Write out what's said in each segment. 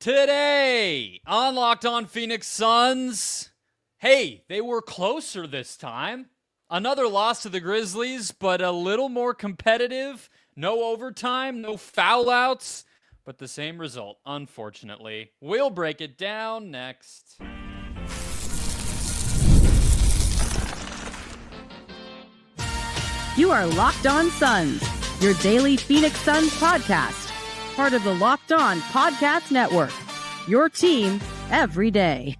Today on Locked On Phoenix Suns, hey, they were closer this time. Another loss to the Grizzlies, but a little more competitive. No overtime, no foul outs, but the same result, unfortunately. We'll break it down next. You are Locked On Suns, your daily Phoenix Suns podcast. Part of the Locked On Podcast Network, your team every day.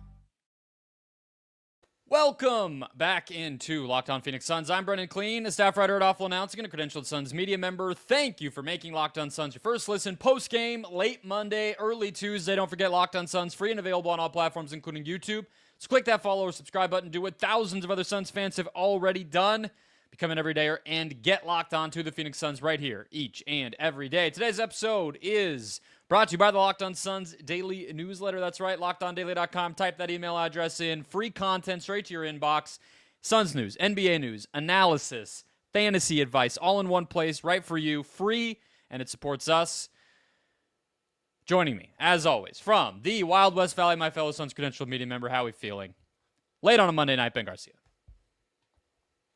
Welcome back into Locked On Phoenix Suns. I'm Brendon Kleen, a staff writer at Awful Announcing and a credentialed Suns media member. Thank you for making Locked On Suns your first listen post-game, late Monday, early Tuesday. Don't forget Locked On Suns, free and available on all platforms, including YouTube. So click that follow or subscribe button. Do what thousands of other Suns fans have already done. Become an everydayer and get locked on to the Phoenix Suns right here each and every day. Today's episode is brought to you by the Locked On Suns daily newsletter. That's right, lockedondaily.com. Type that email address in. Free content straight to your inbox. Suns news, NBA news, analysis, fantasy advice, all in one place, right for you, free, and it supports us. Joining me, as always, from the Wild West Valley, my fellow Suns credentialed media member, how are we feeling? Late on a Monday night, Ben Garcia.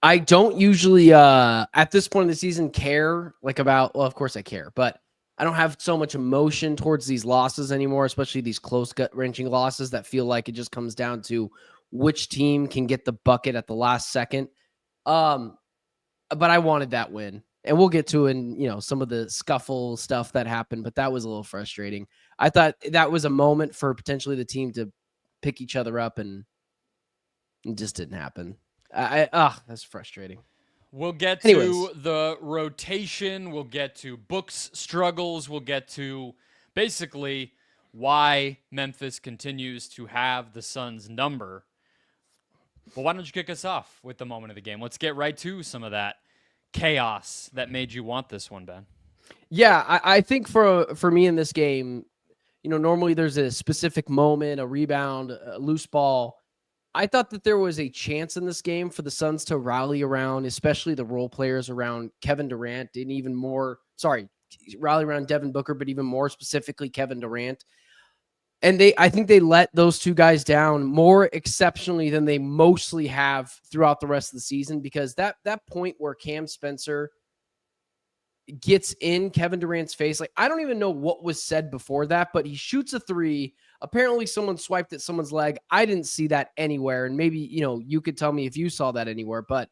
I don't usually, at this point in the season, care about, well, of course I care, but I don't have so much emotion towards these losses anymore, especially these close gut-wrenching losses that feel like it just comes down to which team can get the bucket at the last second. But I wanted that win, and we'll get to in, some of the scuffle stuff that happened, but that was a little frustrating. I thought that was a moment for potentially the team to pick each other up, and it just didn't happen. That's frustrating. We'll get to the rotation. We'll get to Book's struggles. We'll get to basically why Memphis continues to have the Suns' number. But why don't you kick us off with the moment of the game? Let's get right to some of that chaos that made you want this one, Ben. Yeah, I think for me in this game, normally there's a specific moment, a rebound, a loose ball. I thought that there was a chance in this game for the Suns to rally around, especially the role players around Kevin Durant, and rally around Devin Booker, but even more specifically Kevin Durant. And I think they let those two guys down more exceptionally than they mostly have throughout the rest of the season, because that point where Cam Spencer gets in Kevin Durant's face, I don't even know what was said before that, but he shoots a three. Apparently someone swiped at someone's leg. I didn't see that anywhere. And maybe, you could tell me if you saw that anywhere, but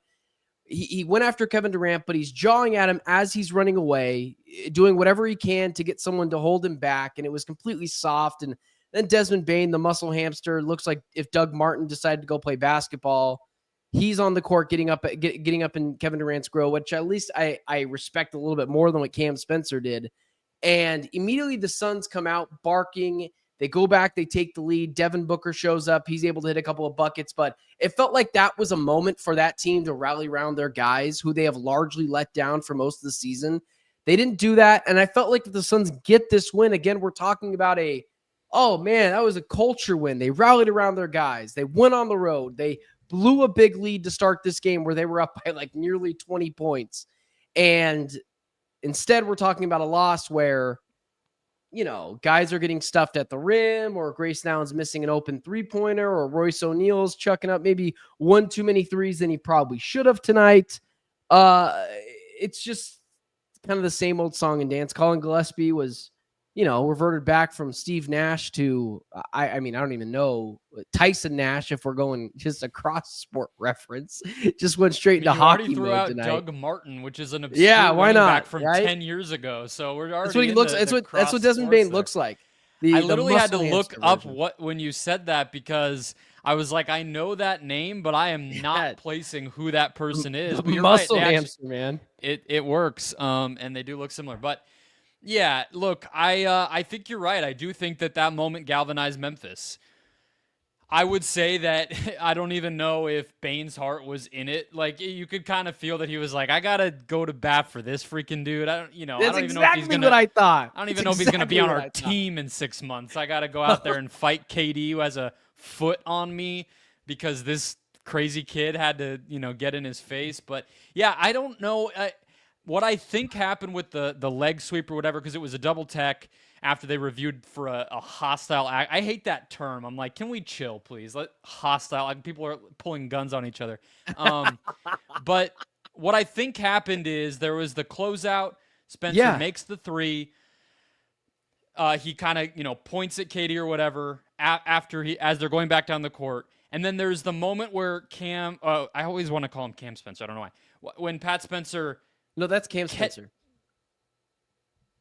he went after Kevin Durant, but he's jawing at him as he's running away, doing whatever he can to get someone to hold him back. And it was completely soft. And then Desmond Bane, the muscle hamster, looks like if Doug Martin decided to go play basketball, he's on the court getting up in Kevin Durant's grill, which at least I respect a little bit more than what Cam Spencer did. And immediately the Suns come out barking. They go back, they take the lead. Devin Booker shows up. He's able to hit a couple of buckets, but it felt like that was a moment for that team to rally around their guys who they have largely let down for most of the season. They didn't do that, and I felt like if the Suns get this win, again, we're talking about that was a culture win. They rallied around their guys. They went on the road. They blew a big lead to start this game where they were up by nearly 20 points. And instead, we're talking about a loss where guys are getting stuffed at the rim, or Grayson Allen's missing an open three-pointer, or Royce O'Neal's chucking up maybe one too many threes than he probably should have tonight. It's just kind of the same old song and dance. Colin Gillespie was, reverted back from Steve Nash to, I don't even know, Tyson Nash, if we're going just a cross-sport reference. Just went straight into hockey threw mode out tonight. Doug Martin, which is an obscure why not, back from right? 10 years ago. So we're already That's what he looks. That's what Desmond Bane looks like. I literally had to look up when you said that, because I was like, I know that name, but I am not placing who that person is. But you're muscle right. hamster, man. It works. And they do look similar. But yeah, look, I think you're right. I do think that moment galvanized Memphis. I would say that I don't even know if Bane's heart was in it. You could kind of feel that he was like, I gotta go to bat for this freaking dude. I don't even know if he's gonna. What I thought. I don't even know if he's gonna be on our team in 6 months. I gotta go out there and fight KD, who has a foot on me, because this crazy kid had to, get in his face. But yeah, I don't know what I think happened with the leg sweep or whatever, because it was a double tech. after they reviewed for a hostile act. I hate that term. I'm like, can we chill, please? Hostile. Like, people are pulling guns on each other. But what I think happened is there was the closeout. Spencer makes the three. He kind of, points at Katie or whatever as they're going back down the court. And then there's the moment where Cam, I always want to call him Cam Spencer. I don't know why. When Pat Spencer. No, that's Cam Spencer.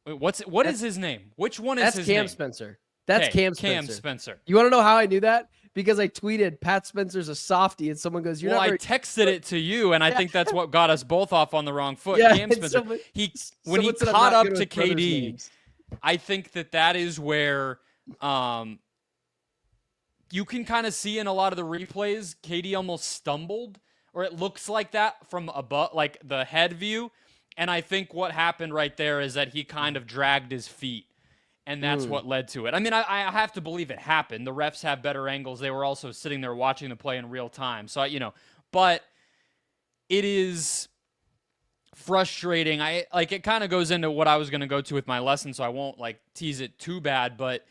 Wait, what is his name? Which one is his name? That's Cam Spencer. That's Cam Spencer. Cam Spencer. You want to know how I knew that? Because I tweeted Pat Spencer's a softie, and someone goes, I texted it to you, and I think that's what got us both off on the wrong foot. Yeah, Cam Spencer. When he caught up to KD, I think that is where you can kind of see in a lot of the replays, KD almost stumbled, or it looks like that from above, like the head view. And I think what happened right there is that he kind of dragged his feet, and that's what led to it. I mean, I have to believe it happened. The refs have better angles. They were also sitting there watching the play in real time. So, but it is frustrating. It kind of goes into what I was going to go to with my lesson, so I won't tease it too bad, but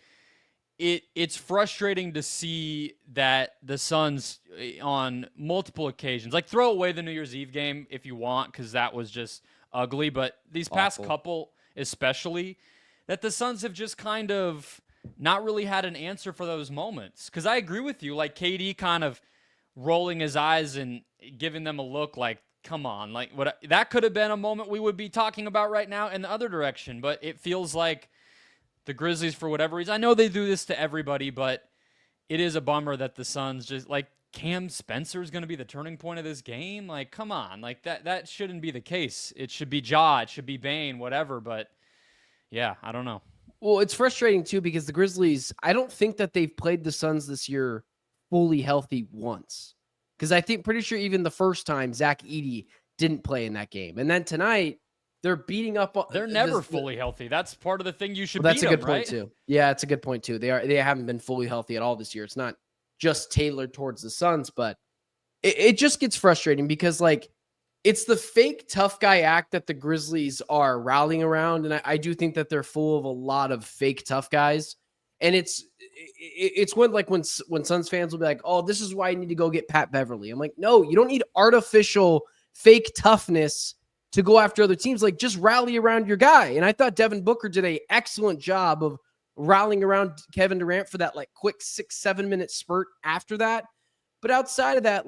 it's frustrating to see that the Suns on multiple occasions, throw away the New Year's Eve game if you want, because that was just ugly, but these past couple especially, that the Suns have just kind of not really had an answer for those moments. Because I agree with you, KD kind of rolling his eyes and giving them a look come on, that could have been a moment we would be talking about right now in the other direction, but it feels like the Grizzlies, for whatever reason, I know they do this to everybody, but it is a bummer that the Suns just Cam Spencer is going to be the turning point of this game. Come on, that shouldn't be the case. It should be Ja, it should be Bane, whatever. But yeah, I don't know. Well, it's frustrating too because the Grizzlies, I don't think that they've played the Suns this year fully healthy once. Because I think pretty sure even the first time Zach Edey didn't play in that game, and then tonight they're beating up. They're never fully healthy. That's part of the thing. You should. That's beat a good them, point right? too. Yeah, it's a good point too. They haven't been fully healthy at all this year. It's not just tailored towards the Suns, but it just gets frustrating because it's the fake tough guy act that the Grizzlies are rallying around. And I do think that they're full of a lot of fake tough guys. And it's when Suns fans will be like, oh, this is why I need to go get Pat Beverly. I'm like, no, you don't need artificial fake toughness to go after other teams. Just rally around your guy. And I thought Devin Booker did an excellent job of rallying around Kevin Durant for that quick 6-7 minute spurt after that. But outside of that,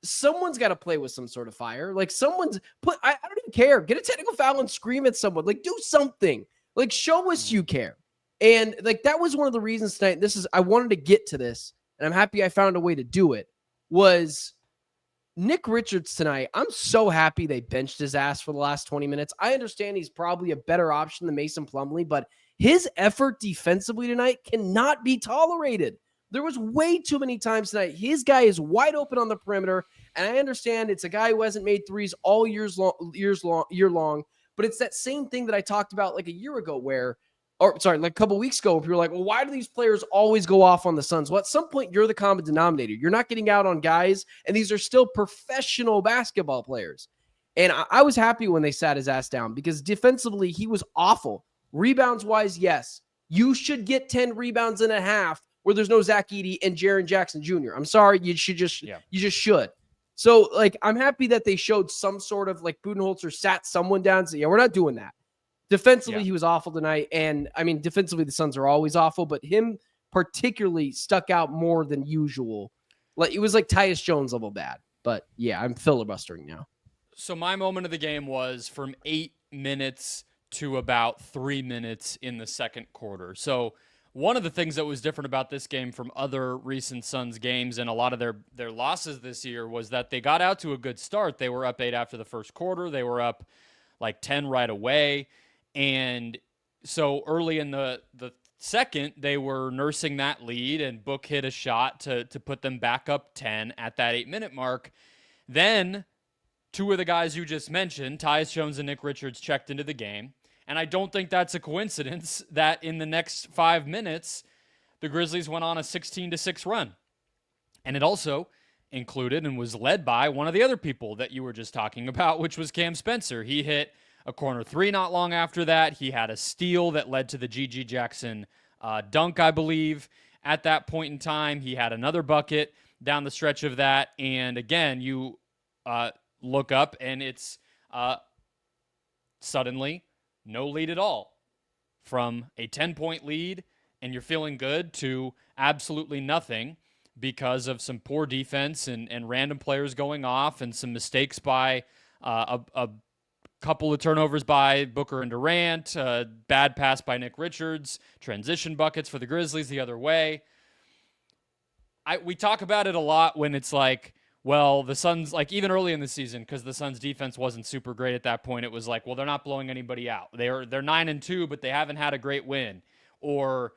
someone's got to play with some sort of fire. I don't even care. Get a technical foul and scream at someone. Do something. Show us you care. And that was one of the reasons tonight. I wanted to get to this, and I'm happy I found a way to do it. Was Nick Richards tonight. I'm so happy they benched his ass for the last 20 minutes. I understand he's probably a better option than Mason Plumlee, but his effort defensively tonight cannot be tolerated. There was way too many times tonight. His guy is wide open on the perimeter, and I understand it's a guy who hasn't made threes all year long, but it's that same thing that I talked about a year ago a couple weeks ago, where people were like, well, why do these players always go off on the Suns? Well, at some point, you're the common denominator. You're not getting out on guys, and these are still professional basketball players. And I was happy when they sat his ass down because defensively, he was awful. Rebounds-wise, yes. You should get 10 rebounds and a half where there's no Zach Edey and Jaren Jackson Jr. I'm sorry, you just should. So, I'm happy that they showed some sort of, Budenholzer sat someone down and said, yeah, we're not doing that. Defensively, he was awful tonight. And, defensively, the Suns are always awful, but him particularly stuck out more than usual. It was like Tyus Jones level bad. But, yeah, I'm filibustering now. So my moment of the game was from 8 minutes to about 3 minutes in the second quarter. So one of the things that was different about this game from other recent Suns games and a lot of their losses this year was that they got out to a good start. They were up 8 after the first quarter. They were up 10 right away. And so early in the second, they were nursing that lead, and Book hit a shot to put them back up 10 at that 8-minute mark. Then two of the guys you just mentioned, Tyus Jones and Nick Richards, checked into the game. And I don't think that's a coincidence that in the next 5 minutes, the Grizzlies went on a 16-6 run. And it also included and was led by one of the other people that you were just talking about, which was Cam Spencer. He hit a corner three not long after that. He had a steal that led to the G.G. Jackson dunk, I believe. At that point in time, he had another bucket down the stretch of that. And again, you look up and it's suddenly no lead at all. From a 10-point lead and you're feeling good to absolutely nothing because of some poor defense and random players going off and some mistakes by a couple of turnovers by Booker and Durant, bad pass by Nick Richards, transition buckets for the Grizzlies the other way. We talk about it a lot when it's like, well, the Suns, like even early in the season, because the Suns defense wasn't super great at that point, it was like, well, they're not blowing anybody out. They're 9-2, but they haven't had a great win. Or,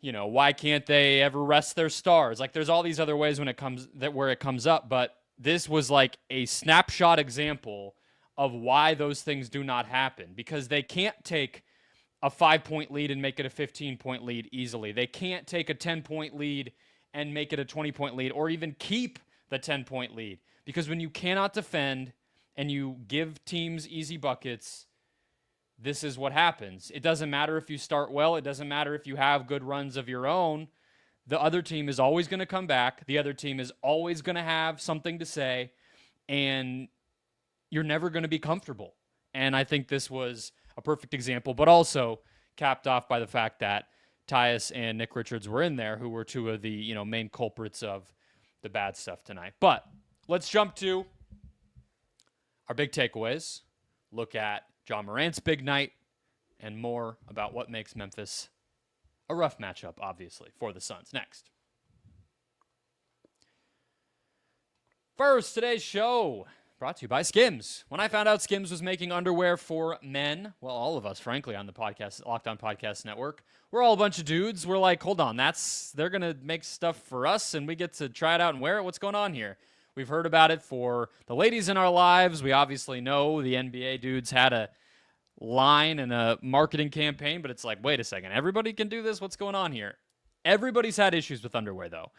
you know, why can't they ever rest their stars? Like there's all these other ways when it comes where it comes up, but this was like a snapshot example of why those things do not happen, because they can't take a 5-point lead and make it a 15-point lead easily. They can't take a 10-point lead and make it a 20-point lead, or even keep the 10-point lead, because when you cannot defend and you give teams easy buckets, this is what happens. It doesn't matter if you start well. It doesn't matter if you have good runs of your own. The other team is always going to come back. The other team is always going to have something to say, and you're never going to be comfortable. And I think this was a perfect example, but also capped off by the fact that Tyus and Nick Richards were in there, who were two of the main culprits of the bad stuff tonight. But let's jump to our big takeaways, look at John Morant's big night, and more about what makes Memphis a rough matchup, obviously, for the Suns. Next. First, today's show brought to you by Skims. When I found out Skims was making underwear for men, well, all of us, frankly, on the podcast, Locked On Podcast Network, we're all a bunch of dudes. We're like, hold on, they're going to make stuff for us, and we get to try it out and wear it? What's going on here? We've heard about it for the ladies in our lives. We obviously know the NBA dudes had a line and a marketing campaign, but it's like, wait a second, everybody can do this? What's going on here? Everybody's had issues with underwear, though,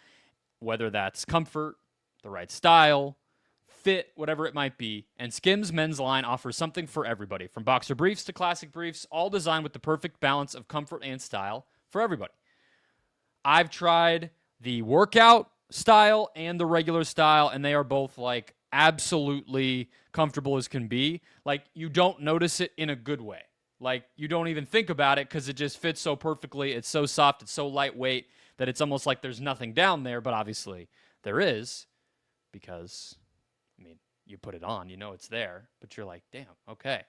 whether that's comfort, the right style, fit, whatever it might be. And Skims men's line offers something for everybody, from boxer briefs to classic briefs, all designed with the perfect balance of comfort and style for everybody. I've tried the workout style and the regular style, and they are both like absolutely comfortable as can be. Like, you don't notice it in a good way. Like, you don't even think about it because it just fits so perfectly. It's so soft, it's so lightweight that it's almost like there's nothing down there, but obviously there is, because you put it on, it's there, but you're like, damn, okay,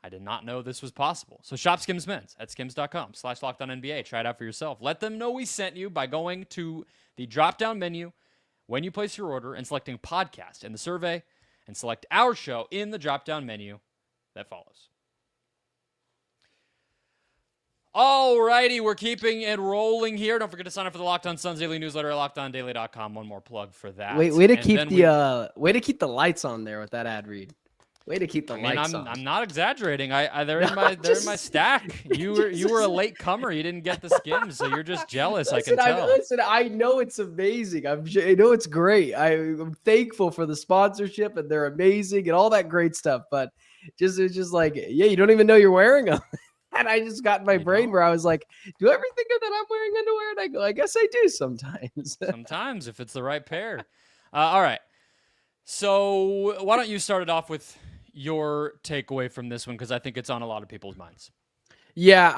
I did not know this was possible. So shop Skims Men's at skims.com/LockedOnNBA. Try it out for yourself. Let them know we sent you by going to the drop-down menu when you place your order and selecting podcast in the survey, and select our show in the drop-down menu that follows. Alrighty, we're keeping it rolling here. Don't forget to sign up for the Locked On Suns daily newsletter at LockedOnDaily.com. One more plug for that. Way to keep the lights on there with that ad read. Way to keep the lights on. I'm not exaggerating. They're in my stack. You were a late comer. You didn't get the Skims, so you're just jealous. I can tell. I know it's amazing. I know it's great. I'm thankful for the sponsorship, and they're amazing and all that great stuff. But it's just like, yeah, you don't even know you're wearing them. And I just got in my brain where I was like, do I ever think that I'm wearing underwear? And I go, I guess I do sometimes. Sometimes, if it's the right pair. All right. So why don't you start it off with your takeaway from this one, because I think it's on a lot of people's minds. Yeah,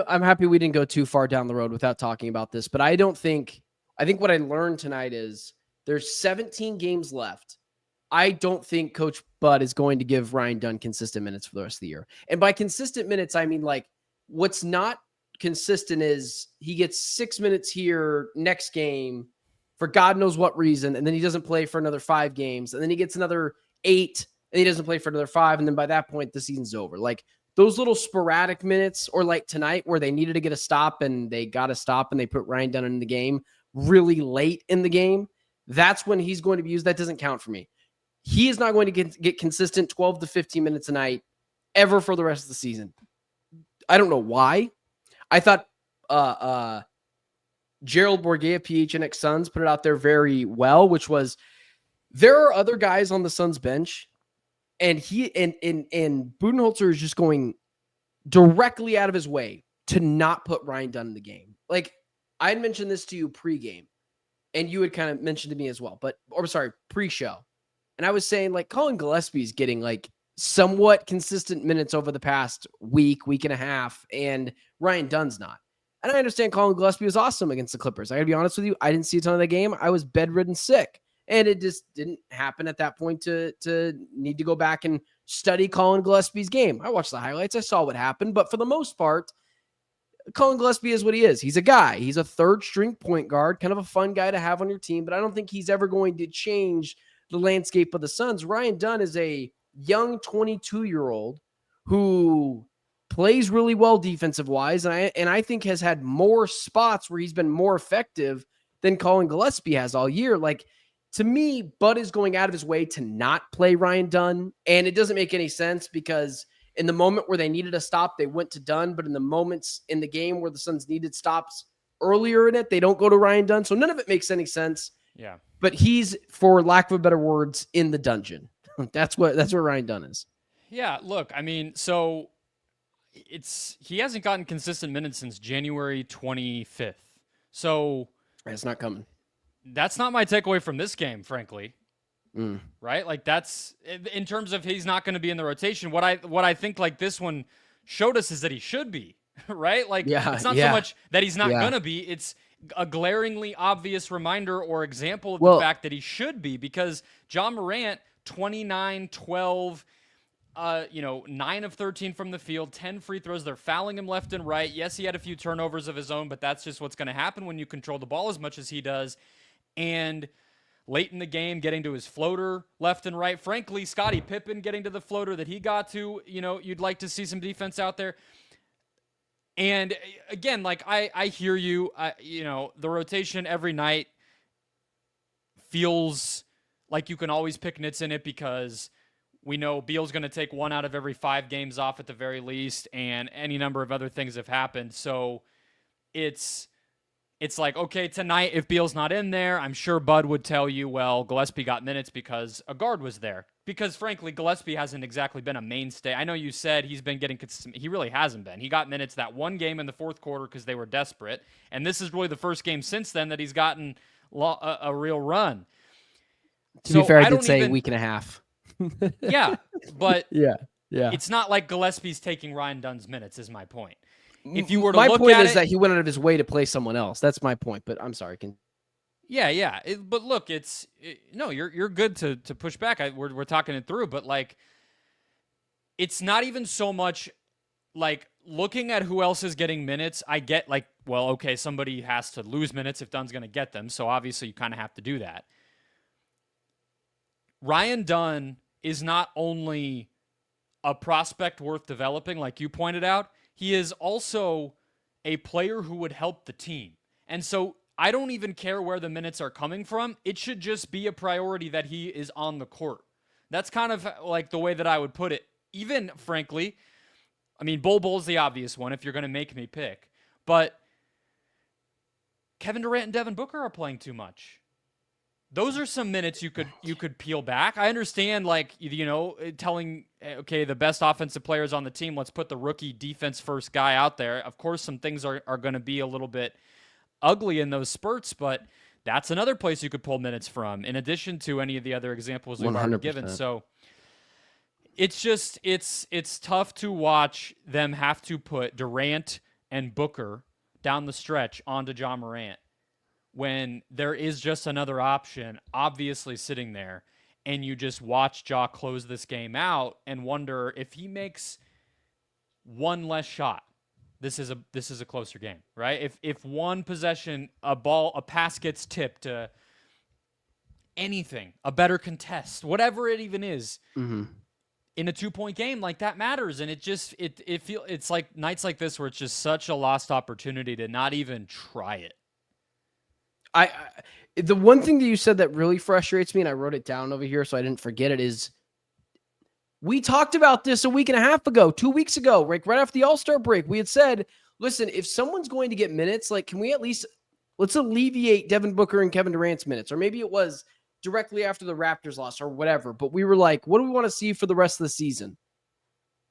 I'm happy we didn't go too far down the road without talking about this, but I think what I learned tonight is there's 17 games left. I don't think Coach Bud is going to give Ryan Dunn consistent minutes for the rest of the year. And by consistent minutes, I mean, like, what's not consistent is he gets 6 minutes here next game for God knows what reason, and then he doesn't play for another 5 games, and then he gets another 8, and he doesn't play for another 5, and then by that point, the season's over. Like, those little sporadic minutes, or like tonight where they needed to get a stop, and they got a stop, and they put Ryan Dunn in the game really late in the game, that's when he's going to be used. That doesn't count for me. He is not going to get consistent 12 to 15 minutes a night ever for the rest of the season. I don't know why. I thought Gerald Bourguet of PHNX Suns put it out there very well, which was there are other guys on the Suns bench, And Budenholzer is just going directly out of his way to not put Ryan Dunn in the game. Like, I had mentioned this to you pregame, and you had kind of mentioned to me as well, pre-show. And I was saying, like, Colin Gillespie's getting like somewhat consistent minutes over the past week and a half, and Ryan Dunn's not. And I understand Colin Gillespie was awesome against the Clippers. I gotta be honest with you, I didn't see a ton of the game. I was bedridden sick. And it just didn't happen at that point to need to go back and study Colin Gillespie's game. I watched the highlights. I saw what happened. But for the most part, Colin Gillespie is what he is. He's a guy. He's a third-string point guard, kind of a fun guy to have on your team. But I don't think he's ever going to change the landscape of the Suns. Ryan Dunn is a young 22-year-old who plays really well defensive-wise, and I think has had more spots where he's been more effective than Colin Gillespie has all year. Like, to me, Bud is going out of his way to not play Ryan Dunn, and it doesn't make any sense because in the moment where they needed a stop, they went to Dunn, but in the moments in the game where the Suns needed stops earlier in it, they don't go to Ryan Dunn, so none of it makes any sense. Yeah. But he's, for lack of better words, in the dungeon. That's where Ryan Dunn is. Yeah, look, I mean, so he hasn't gotten consistent minutes since January 25th. So it's not coming. That's not my takeaway from this game, frankly. Mm. Right? Like, that's in terms of he's not going to be in the rotation. What I think like this one showed us is that he should be, right? Like, it's not so much that he's not going to be. It's a glaringly obvious reminder or example of the fact that he should be, because John Morant, 29, 12, 9 of 13 from the field, 10 free throws. They're fouling him left and right. Yes, he had a few turnovers of his own, but that's just what's going to happen when you control the ball as much as he does. And late in the game, getting to his floater left and right. Frankly, Scottie Pippen getting to the floater that he got to, you'd like to see some defense out there. And again, like, I hear you, the rotation every night feels like you can always pick nits in it because we know Beal's going to take 1 out of every 5 games off at the very least, and any number of other things have happened. So it's like, okay, tonight, if Beal's not in there, I'm sure Bud would tell you, well, Gillespie got minutes because a guard was there. Because, frankly, Gillespie hasn't exactly been a mainstay. I know you said he's been getting consistent. He really hasn't been. He got minutes that one game in the fourth quarter because they were desperate. And this is really the first game since then that he's gotten a real run. To be fair, I did say a week and a half. Yeah, but yeah. It's not like Gillespie's taking Ryan Dunn's minutes, is my point. If you were to my look point at is that he went out of his way to play someone else. That's my point. But I'm sorry. Yeah. But look, you're good to push back. We're talking it through, but like, it's not even so much like looking at who else is getting minutes. I get like, well, okay, somebody has to lose minutes if Dunn's going to get them. So obviously you kind of have to do that. Ryan Dunn is not only a prospect worth developing, like you pointed out, he is also a player who would help the team. And so I don't even care where the minutes are coming from. It should just be a priority that he is on the court. That's kind of like the way that I would put it. Even, frankly, I mean, Bol is the obvious one if you're going to make me pick. But Kevin Durant and Devin Booker are playing too much. Those are some minutes you could peel back. I understand, like, telling, okay, the best offensive players on the team, let's put the rookie defense first guy out there. Of course, some things are going to be a little bit ugly in those spurts, but that's another place you could pull minutes from, in addition to any of the other examples we've already given. So it's just, it's tough to watch them have to put Durant and Booker down the stretch onto John Morant when there is just another option obviously sitting there, and you just watch Ja close this game out and wonder if he makes one less shot, this is a closer game, right? If one possession, a pass gets tipped, anything, a better contest, whatever it even is, in a 2-point game, like, that matters. And it's like nights like this where it's just such a lost opportunity to not even try it. The one thing that you said that really frustrates me, and I wrote it down over here so I didn't forget it, is we talked about this a week and a half ago, 2 weeks ago, right after the All-Star break. We had said, listen, if someone's going to get minutes, like, can we at least, let's alleviate Devin Booker and Kevin Durant's minutes, or maybe it was directly after the Raptors loss or whatever, but we were like, what do we want to see for the rest of the season?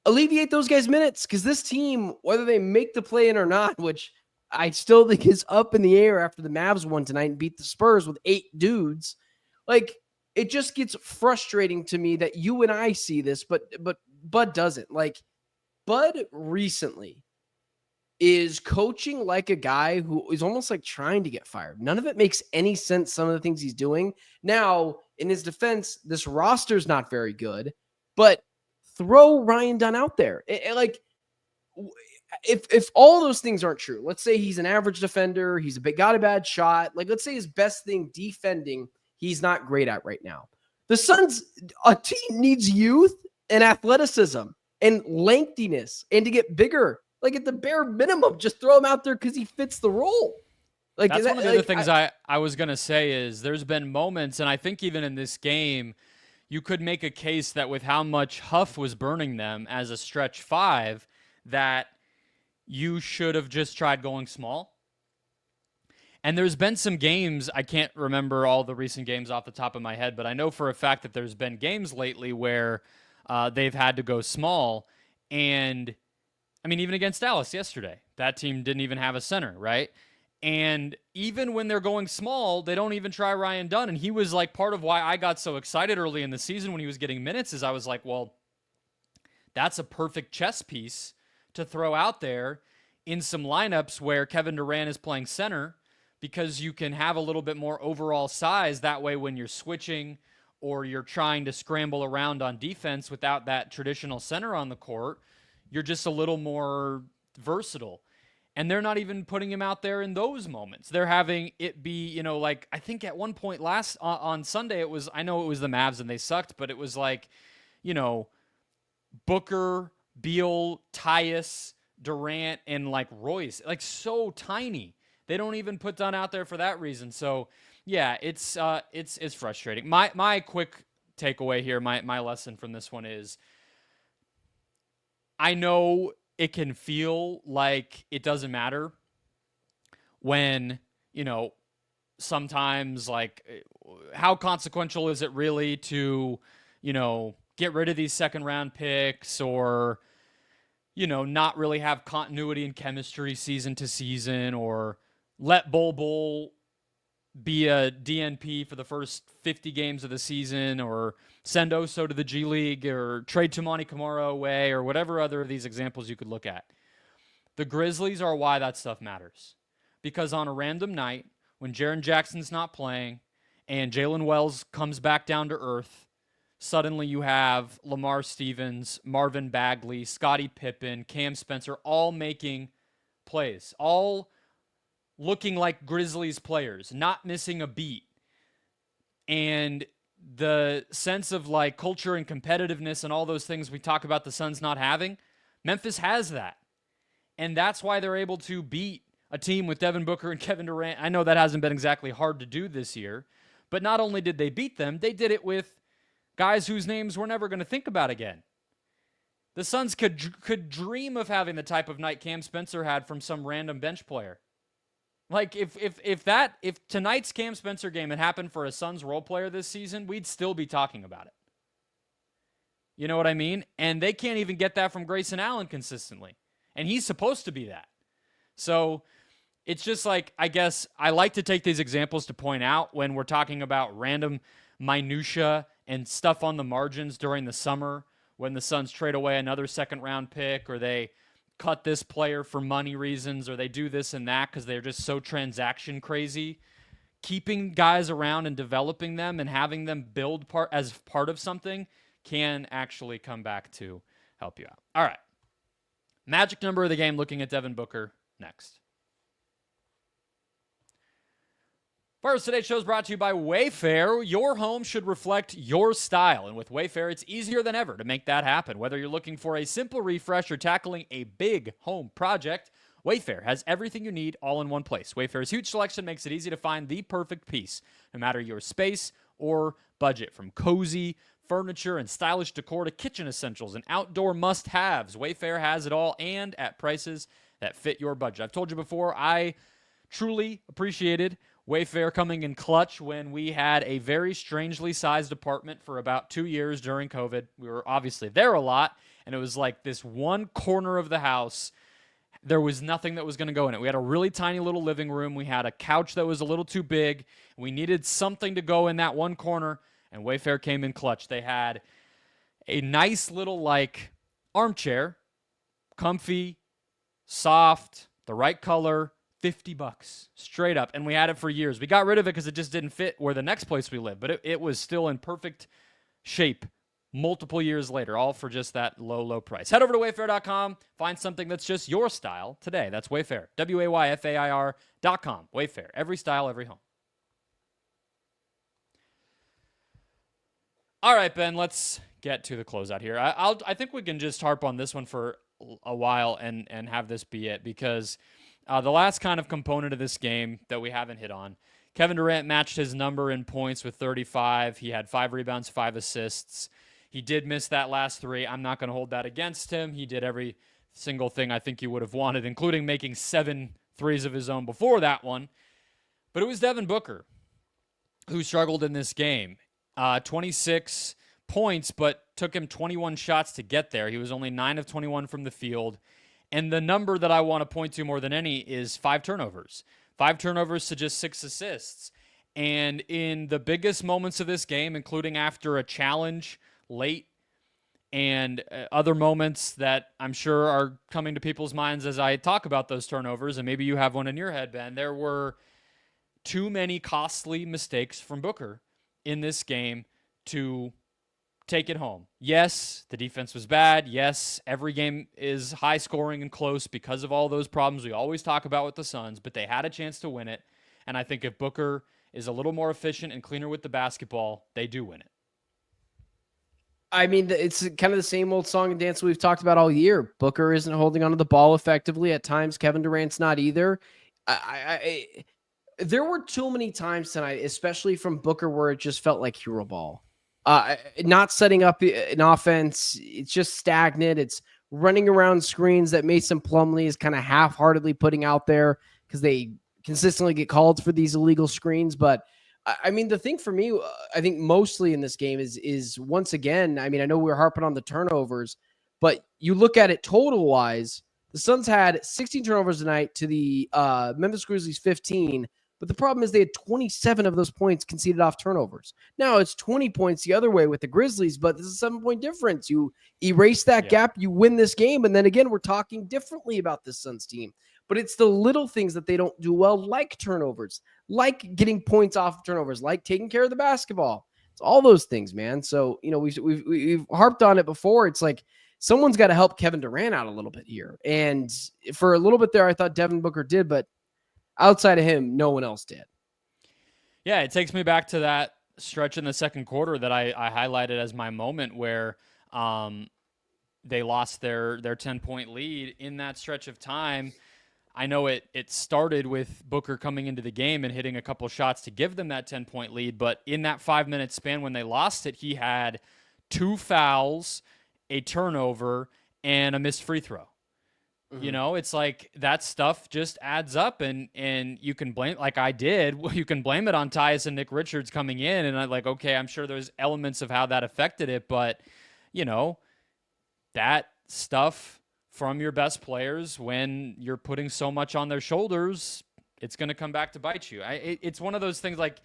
Alleviate those guys' minutes, because this team, whether they make the play in or not, which I still think is up in the air after the Mavs won tonight and beat the Spurs with 8 dudes, like, it just gets frustrating to me that you and I see this, but Bud doesn't. Like, Bud recently is coaching like a guy who is almost like trying to get fired. None of it makes any sense, some of the things he's doing. Now, in his defense, this roster's not very good, but throw Ryan Dunn out there. If all those things aren't true, let's say he's an average defender, got a bad shot. Like, let's say his best thing defending, he's not great at right now. The Suns, a team needs youth and athleticism and lengthiness and to get bigger. Like, at the bare minimum, just throw him out there because he fits the role. Like, that's one of the other things I was going to say is there's been moments, and I think even in this game, you could make a case that with how much Huff was burning them as a stretch 5, that you should have just tried going small. And there's been some games, I can't remember all the recent games off the top of my head, but I know for a fact that there's been games lately where they've had to go small. And, I mean, even against Dallas yesterday, that team didn't even have a center, right? And even when they're going small, they don't even try Ryan Dunn. And he was like part of why I got so excited early in the season when he was getting minutes is I was like, well, that's a perfect chess piece to throw out there in some lineups where Kevin Durant is playing center, because you can have a little bit more overall size. That way, when you're switching or you're trying to scramble around on defense without that traditional center on the court, you're just a little more versatile. And they're not even putting him out there in those moments. They're having it be, like, I think at one point on Sunday, I know it was the Mavs and they sucked, but it was like, Booker, Beal, Tyus, Durant, and like Royce, like so tiny. They don't even put Dunn out there for that reason. So yeah, it's frustrating. My quick takeaway here, my lesson from this one is, I know it can feel like it doesn't matter when, sometimes, like, how consequential is it really to, get rid of these second round picks or, not really have continuity and chemistry season to season, or let Bol be a DNP for the first 50 games of the season, or send Oso to the G League, or trade Toumani Camara away, or whatever other of these examples you could look at. The Grizzlies are why that stuff matters. Because on a random night, when Jaren Jackson's not playing and Jalen Wells comes back down to earth, suddenly you have Lamar Stevens, Marvin Bagley, Scottie Pippen, Cam Spencer all making plays, all looking like Grizzlies players, not missing a beat. And the sense of like culture and competitiveness and all those things we talk about the Suns not having, Memphis has that. And that's why they're able to beat a team with Devin Booker and Kevin Durant. I know that hasn't been exactly hard to do this year, but not only did they beat them, they did it with guys whose names we're never going to think about again. The Suns could dream of having the type of night Cam Spencer had from some random bench player. Like, if tonight's Cam Spencer game had happened for a Suns role player this season, we'd still be talking about it. You know what I mean? And they can't even get that from Grayson Allen consistently. And he's supposed to be that. So it's just like, I guess I like to take these examples to point out when we're talking about random minutia and stuff on the margins during the summer, when the Suns trade away another second-round pick, or they cut this player for money reasons, or they do this and that because they're just so transaction crazy. Keeping guys around and developing them and having them build as part of something can actually come back to help you out. All right. Magic number of the game, looking at Devin Booker next. First, today's show is brought to you by Wayfair. Your home should reflect your style. And with Wayfair, it's easier than ever to make that happen. Whether you're looking for a simple refresh or tackling a big home project, Wayfair has everything you need all in one place. Wayfair's huge selection makes it easy to find the perfect piece, no matter your space or budget. From cozy furniture and stylish decor to kitchen essentials and outdoor must-haves, Wayfair has it all, and at prices that fit your budget. I've told you before, I truly appreciated Wayfair coming in clutch when we had a very strangely sized apartment for about 2 years during COVID. We were obviously there a lot, and it was like this one corner of the house. There was nothing that was going to go in it. We had a really tiny little living room. We had a couch that was a little too big. We needed something to go in that one corner, and Wayfair came in clutch. They had a nice little like armchair, comfy, soft, the right color, $50 straight up. And we had it for years. We got rid of it because it just didn't fit where the next place we lived, but it was still in perfect shape multiple years later, all for just that low price. Head over to wayfair.com. Find something that's just your style today. That's Wayfair. WAYFAIR.com. Wayfair. Every style, every home. All right, Ben, let's get to the closeout here. I think we can just harp on this one for a while and have this be it, because the last kind of component of this game that we haven't hit on, Kevin Durant matched his number in points with 35. He had 5 rebounds, 5 assists. He did miss that last 3. I'm not going to hold that against him. He did every single thing I think he would have wanted, including making 7 threes of his own before that one. But it was Devin Booker who struggled in this game. 26 points, but took him 21 shots to get there. He was only 9 of 21 from the field. And the number that I want to point to more than any is 5 turnovers. 5 turnovers to just 6 assists. And in the biggest moments of this game, including after a challenge late and other moments that I'm sure are coming to people's minds as I talk about those turnovers, and maybe you have one in your head, Ben, there were too many costly mistakes from Booker in this game to take it home. Yes, the defense was bad. Yes, every game is high scoring and close because of all those problems we always talk about with the Suns, but they had a chance to win it. And I think if Booker is a little more efficient and cleaner with the basketball, they do win it. I mean, it's kind of the same old song and dance we've talked about all year. Booker isn't holding onto the ball effectively. At times, Kevin Durant's not either. There were too many times tonight, especially from Booker, where it just felt like hero ball. Not setting up an offense. It's just stagnant. It's running around screens that Mason Plumlee is kind of half-heartedly putting out there because they consistently get called for these illegal screens. But I mean, the thing for me, I think mostly in this game is once again, I mean, I know we're harping on the turnovers, but you look at it total-wise, the Suns had 16 turnovers tonight to the Memphis Grizzlies 15, but the problem is they had 27 of those points conceded off turnovers. Now it's 20 points the other way with the Grizzlies, but this is a 7-point difference. You erase that gap, you win this game, and then again, we're talking differently about this Suns team. But it's the little things that they don't do well, like turnovers, like getting points off of turnovers, like taking care of the basketball. It's all those things, man. So, you know, we've harped on it before. It's like someone's got to help Kevin Durant out a little bit here. And for a little bit there, I thought Devin Booker did, but outside of him, no one else did. Yeah, it takes me back to that stretch in the second quarter that I highlighted as my moment where they lost their 10-point lead in that stretch of time. I know it started with Booker coming into the game and hitting a couple shots to give them that 10-point lead, but in that 5-minute span when they lost it, he had 2 fouls, a turnover, and a missed free throw. You know, it's like that stuff just adds up, and you can blame, like I did, you can blame it on Tyus and Nick Richards coming in, and I'm like, okay, I'm sure there's elements of how that affected it, but, you know, that stuff from your best players, when you're putting so much on their shoulders, it's going to come back to bite you. It's one of those things, like,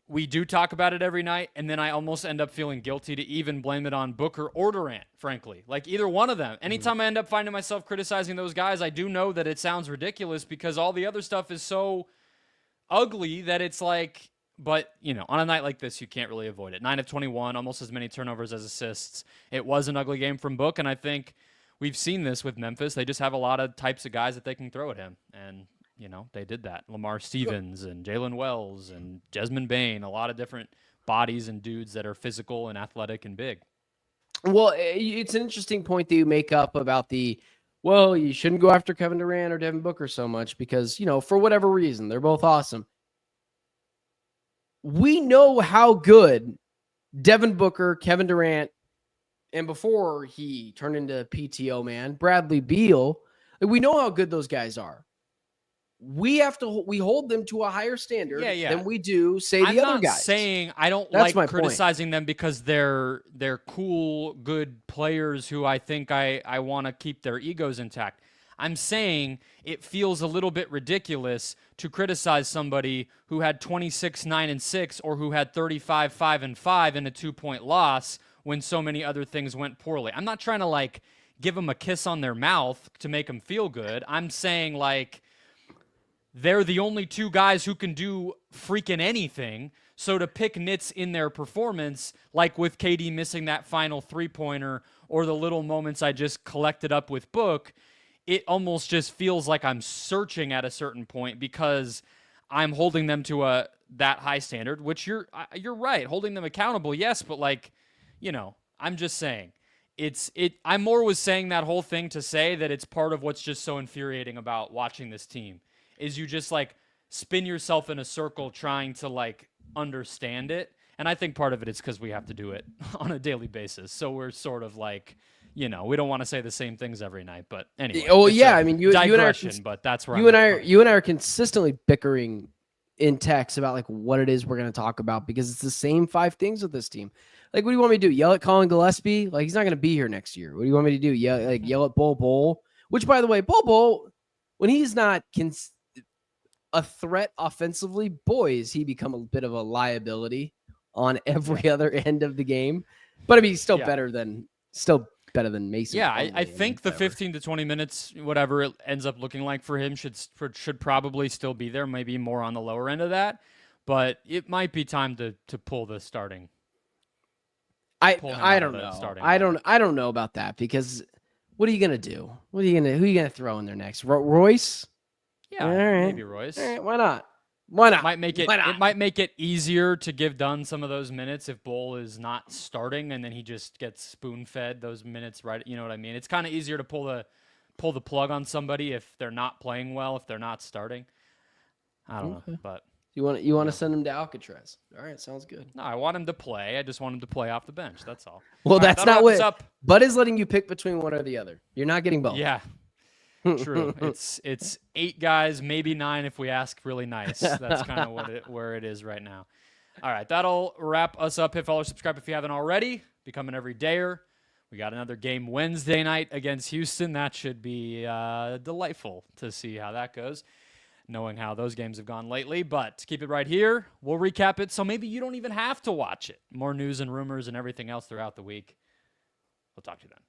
we do talk about it every night, and then I almost end up feeling guilty to even blame it on Booker or Durant, frankly. Like, either one of them. Anytime I end up finding myself criticizing those guys, I do know that it sounds ridiculous because all the other stuff is so ugly that it's like, but, you know, on a night like this, you can't really avoid it. 9 of 21, almost as many turnovers as assists. It was an ugly game from Book, and I think we've seen this with Memphis. They just have a lot of types of guys that they can throw at him, and you know, they did that. Lamar Stevens and Jalen Wells and Desmond Bain, a lot of different bodies and dudes that are physical and athletic and big. Well, it's an interesting point that you make up about well, you shouldn't go after Kevin Durant or Devin Booker so much because, you know, for whatever reason, they're both awesome. We know how good Devin Booker, Kevin Durant, and before he turned into PTO man, Bradley Beal, we know how good those guys are. we hold them to a higher standard Yeah. than we do, say, the I'm other not guys. saying I don't That's my like point. criticizing them because they're cool, good players who I think I want to keep their egos intact. I'm saying it feels a little bit ridiculous to criticize somebody who had 26, 9, and 6, or who had 35, 5, and 5 in a 2-point loss when so many other things went poorly. I'm not trying to like give them a kiss on their mouth to make them feel good. I'm saying like they're the only two guys who can do freaking anything. So to pick nits in their performance, like with KD missing that final 3-pointer or the little moments I just collected up with Book, it almost just feels like I'm searching at a certain point because I'm holding them to that high standard, which you're right, holding them accountable, yes, but like, I'm just saying I more was saying that whole thing to say that it's part of what's just so infuriating about watching this team is you just like spin yourself in a circle trying to like understand it. And I think part of it is because we have to do it on a daily basis. So we're sort of like, we don't want to say the same things every night, but anyway. Oh yeah, I mean, you and I but that's where you and I are consistently bickering in text about like what it is we're going to talk about because it's the same 5 things with this team. Like, what do you want me to do? Yell at Colin Gillespie? Like, he's not going to be here next year. What do you want me to do? Yell at Bol, which, by the way, Bol, when he's not a threat offensively, boys, he become a bit of a liability on every other end of the game. But I mean, he's still better than Mason. Yeah, I think the 15 to 20 minutes, whatever it ends up looking like for him, should probably still be there. Maybe more on the lower end of that, but it might be time to pull the starting. I don't know. I don't know about that because what are you gonna do? Who are you gonna throw in there next? Royce? Yeah, maybe Royce. All right, why not? It might make it easier to give Dunn some of those minutes if Bol is not starting, and then he just gets spoon-fed those minutes, right? You know what I mean? It's kind of easier to pull the plug on somebody if they're not playing well, if they're not starting. I don't know, but you want to send him to Alcatraz? All right, sounds good. No, I want him to play. I just want him to play off the bench. That's all. Well, all that's right, not what. Bud is letting you pick between one or the other. You're not getting both. Yeah. True. It's 8 guys, maybe 9 if we ask really nice. That's kind of where it is right now. All right, that'll wrap us up. Hit follow, subscribe if you haven't already. Become an everydayer. We got another game Wednesday night against Houston. That should be delightful to see how that goes, knowing how those games have gone lately. But keep it right here. We'll recap it, so maybe you don't even have to watch it. More news and rumors and everything else throughout the week. We'll talk to you then.